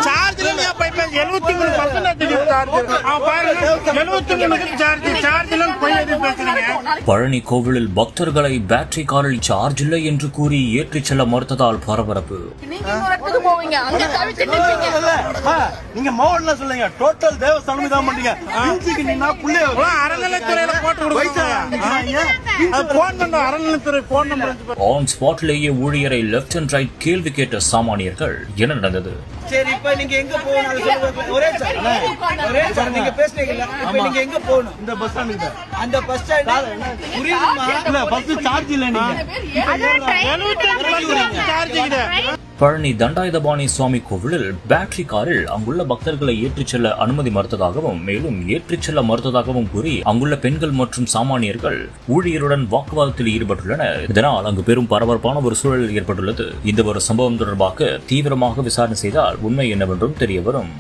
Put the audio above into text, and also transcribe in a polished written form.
சார்ஜ்ல 73% charge Palani கோவிலில் பக்தர்களை battery காரில் சார்ஜ் இல்லை என்று கூறி ஏற்றிச் செல்ல மறுத்ததால் பரபரப்பு. நீங்க மோகன்ல சொல்லுங்க, டோட்டல் தேவஸ்தானம் தான் பண்றீங்க. அறநிலைத்துறையில போட்டு அறநிலைத்துறை போன் நம்பர் ஆன் ஸ்பாட்லேயே ஊழியரை லெப்ட் அண்ட் ரைட் கேள்வி கேட்ட சாமானியர்கள். என்ன நடந்தது? சரி, இப்ப நீங்க எங்க போகணும்? ஒரே சார் நீங்க பேசுறீங்கல்ல, இப்ப நீங்க எங்க போகணும்? இந்த பஸ் ஸ்டாண்டுக்கு. அந்த பஸ் ஸ்டாண்ட் புரியுதுமா? இல்ல பஸ் சார்ஜ் இல்ல. நீங்க பழனி தண்டாயுதபாணி சுவாமி கோவிலில் பேட்டரி காரில் அங்குள்ள பக்தர்களை ஏற்றிச் செல்ல அனுமதி மறுத்ததாகவும் மேலும் ஏற்றிச் செல்ல மறுத்ததாகவும் கூறி அங்குள்ள பெண்கள் மற்றும் சாமானியர்கள் ஊழியருடன் வாக்குவாதத்தில் ஈடுபட்டுள்ளனர். இதனால் அங்கு பெரும் பரபரப்பான ஒரு சூழல் ஏற்பட்டுள்ளது. இந்த ஒரு சம்பவம் தொடர்பாக தீவிரமாக விசாரணை செய்தால் உண்மை என்னவென்றும் தெரியவரும்.